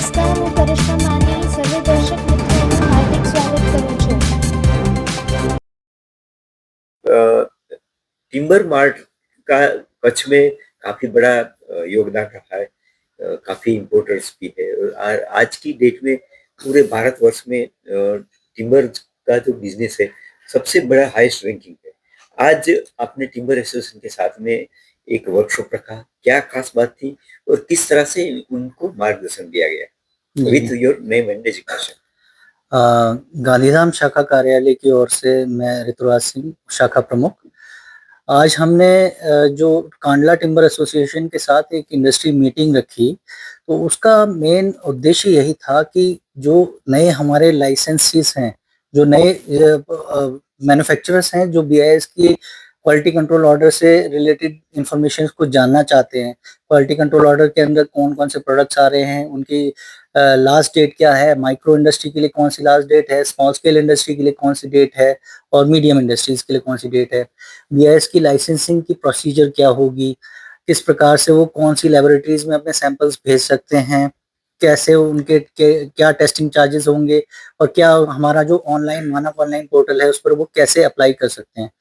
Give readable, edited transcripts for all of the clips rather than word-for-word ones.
નમસ્કાર, હું કરિશ્મા માની સર્વે દર્શક મિત્રોનું હાર્દિક સ્વાગત કરું છું. टिम्बर मार्ट का कच्छ में काफी बड़ा योगदान रहा है। काफी इम्पोर्टर्स भी है और आज की डेट में पूरे भारतवर्ष में टिम्बर का जो बिजनेस है सबसे बड़ा हाईएस्ट रैंकिंग है। आज आपने टिम्बर एसोसिएशन के साथ में एक वर्कशॉप रखा, क्या खास बात थी और किस तरह से उनको मार्गदर्शन दिया गया with your name and designation? Gandhidham शाखा कार्यालय की ओर से मैं ऋतुराज सिंह, शाखा प्रमुख। आज हमने जो कांडला टिम्बर एसोसिएशन के साथ एक इंडस्ट्री मीटिंग रखी, तो उसका मेन उद्देश्य यही था कि जो नए हमारे लाइसेंसीज हैं, जो नए मैन्युफैक्चरर्स हैं, जो बीआईएस की क्वालिटी कंट्रोल ऑर्डर से रिलेटेड इंफॉर्मेशन को जानना चाहते हैं, क्वालिटी कंट्रोल ऑर्डर के अंदर कौन कौन से प्रोडक्ट्स आ रहे हैं, उनकी लास्ट डेट क्या है, माइक्रो इंडस्ट्री के लिए कौन सी लास्ट डेट है, स्मॉल स्केल इंडस्ट्री के लिए कौन सी डेट है और मीडियम इंडस्ट्रीज के लिए कौन सी डेट है, बीआईएस की लाइसेंसिंग की प्रोसीजर क्या होगी, किस प्रकार से वो कौन सी लेबोरेटरीज में अपने सैंपल्स भेज सकते हैं, कैसे उनके क्या टेस्टिंग चार्जेस होंगे और क्या हमारा जो ऑनलाइन मानक ऑनलाइन पोर्टल है उस पर वो कैसे अप्लाई कर सकते हैं।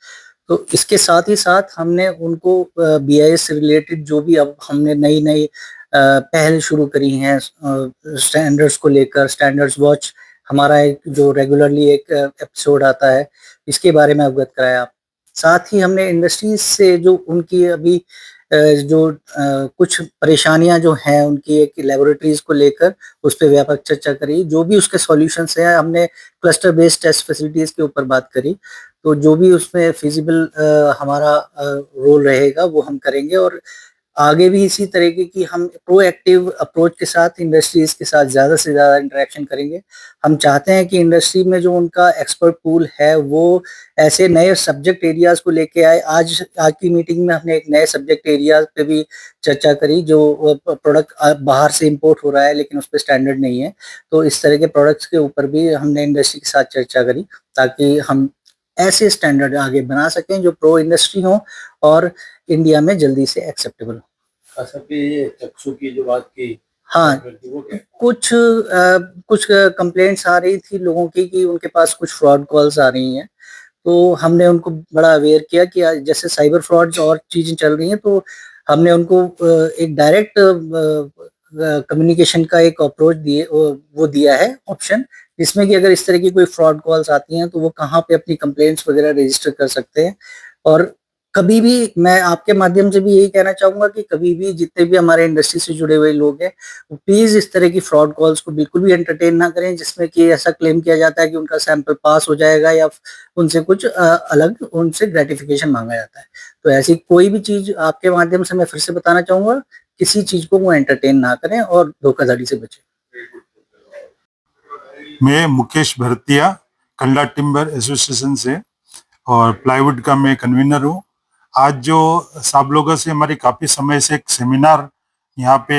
तो इसके साथ ही साथ हमने उनको बीआईएस से रिलेटेड जो भी अब हमने नई नई पहल शुरू करी हैं स्टैंडर्ड्स को लेकर, स्टैंडर्ड्स वॉच हमारा एक जो रेगुलरली एक एपिसोड आता है, इसके बारे में अवगत कराया। साथ ही हमने इंडस्ट्रीज से जो उनकी अभी जो कुछ परेशानियां जो हैं उनकी एक लेबोरेटरीज को लेकर उस पर व्यापक चर्चा करी, जो भी उसके सॉल्यूशंस हैं। हमने क्लस्टर बेस्ड टेस्ट फैसिलिटीज के ऊपर बात करी, तो जो भी उसमें फिजिबल हमारा रोल रहेगा वो हम करेंगे और आगे भी इसी तरीके की हम प्रोएक्टिव अप्रोच के साथ इंडस्ट्रीज के साथ ज़्यादा से ज़्यादा इंटरेक्शन करेंगे। हम चाहते हैं कि इंडस्ट्री में जो उनका एक्सपर्ट पूल है वो ऐसे नए सब्जेक्ट एरियाज को लेके आए। आज की मीटिंग में हमने एक नए सब्जेक्ट एरियाज पे भी चर्चा करी, जो प्रोडक्ट बाहर से इंपोर्ट हो रहा है लेकिन उस पर स्टैंडर्ड नहीं है, तो इस तरह के प्रोडक्ट्स के ऊपर भी हमने इंडस्ट्री के साथ चर्चा करी ताकि हम ऐसे स्टैंडर्ड आगे बना सकें जो प्रो इंडस्ट्री हो और इंडिया में जल्दी से एक्सेप्टेबल हो। अच्छा, ये चक्षु की जो बात की, हाँ, वो क्या? कुछ कंप्लेंट्स आ रही थी लोगों की कि उनके पास कुछ फ्रॉड कॉल्स आ रही हैं, तो हमने उनको बड़ा अवेयर किया कि जैसे साइबर फ्रॉड्स और चीजें चल रही हैं, तो हमने उनको एक डायरेक्ट कम्युनिकेशन का एक अप्रोच वो दिया है ऑप्शन, जिसमें कि अगर इस तरह की कोई फ्रॉड कॉल्स आती हैं तो वो कहाँ पे अपनी कंप्लेंट्स वगैरह रजिस्टर कर सकते हैं। और कभी भी मैं आपके माध्यम से भी यही कहना चाहूंगा कि कभी भी जितने भी हमारे इंडस्ट्री से जुड़े हुए लोग हैं, प्लीज इस तरह की फ्रॉड कॉल्स को बिल्कुल भी एंटरटेन ना करें जिसमें कि ऐसा क्लेम किया जाता है कि उनका सैंपल पास हो जाएगा या उनसे कुछ अलग उनसे ग्रेटिफिकेशन मांगा जाता है। तो ऐसी कोई भी चीज आपके माध्यम से मैं फिर से बताना चाहूंगा, किसी चीज को वो एंटरटेन ना करें और धोखाधड़ी से बचें। मैं मुकेश भरतिया, कंडला टिम्बर एसोसिएशन से और प्लाईवुड का मैं कन्वीनर हूँ। आज जो सब लोगों से हमारी काफी समय से एक सेमिनार यहाँ पे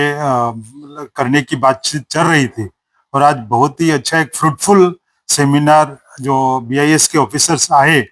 करने की बातचीत चल रही थी और आज बहुत ही अच्छा एक फ्रूटफुल सेमिनार जो बीआईएस के ऑफिसर्स आए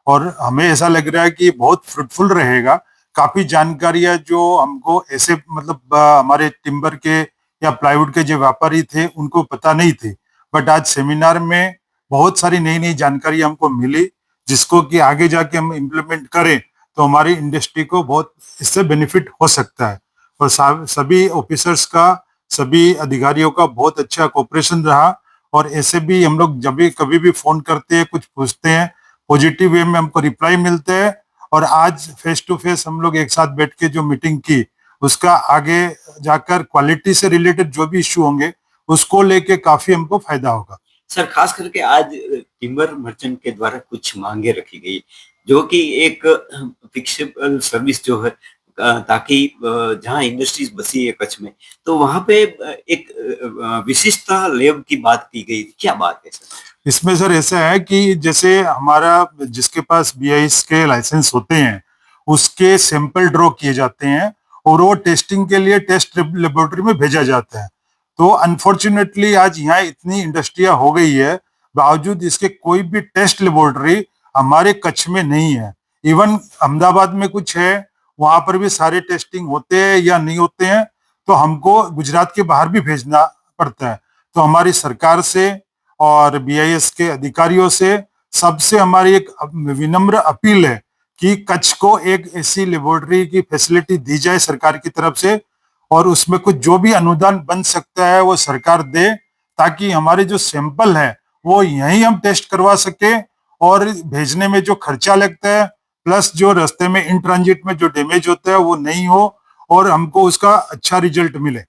और हमें ऐसा लग रहा है कि बहुत फ्रूटफुल रहेगा। काफी जानकारियां जो हमको ऐसे मतलब हमारे टिम्बर के या प्लाईवुड के जो व्यापारी थे उनको पता नहीं थी, बट आज सेमिनार में बहुत सारी नई नई जानकारी हमको मिली जिसको कि आगे जाके हम इम्प्लीमेंट करें तो हमारी इंडस्ट्री को बहुत इससे बेनिफिट हो सकता है। और सभी ऑफिसर्स का, सभी अधिकारियों का बहुत अच्छा कोऑपरेशन रहा और ऐसे भी हम लोग जब भी कभी भी फोन करते हैं, कुछ पूछते हैं, पॉजिटिव वे में हमको रिप्लाई मिलते हैं। और आज फेस टू फेस हम लोग एक साथ बैठ के जो मीटिंग की उसका आगे जाकर क्वालिटी से रिलेटेड जो भी इश्यू होंगे उसको लेके काफी हमको फायदा होगा। सर, खास करके आज टिम्बर मर्चेंट के द्वारा कुछ मांगे रखी गई जो कि एक फिक्सेबल सर्विस जो है, ताकि जहाँ इंडस्ट्रीज बसी है कच्छ में, तो वहां पे एक विशिष्टता लैब की बात की गई। क्या बात है सर? इसमें सर ऐसा है कि जैसे हमारा जिसके पास बीआईएस के लाइसेंस होते हैं उसके सैंपल ड्रॉ किए जाते हैं और वो टेस्टिंग के लिए टेस्ट लेबोरेटरी में भेजा जाता है। तो अनफॉर्चुनेटली आज यहाँ इतनी इंडस्ट्रियां हो गई है, बावजूद इसके कोई भी टेस्ट लेबोरेटरी हमारे कच्छ में नहीं है। इवन अहमदाबाद में कुछ है, वहां पर भी सारे टेस्टिंग होते हैं या नहीं होते हैं, तो हमको गुजरात के बाहर भी भेजना पड़ता है। तो हमारी सरकार से और BIS के अधिकारियों से सबसे हमारी एक विनम्र अपील है कि कच्छ को एक ऐसी लेबोरेटरी की फैसिलिटी दी जाए सरकार की तरफ से, और उसमें कुछ जो भी अनुदान बन सकता है वो सरकार दे, ताकि हमारे जो सैंपल है वो यहीं हम टेस्ट करवा सके, और भेजने में जो खर्चा लगता है प्लस जो रास्ते में इन ट्रांजिट में जो डैमेज होता है वो नहीं हो, और हमको उसका अच्छा रिजल्ट मिले।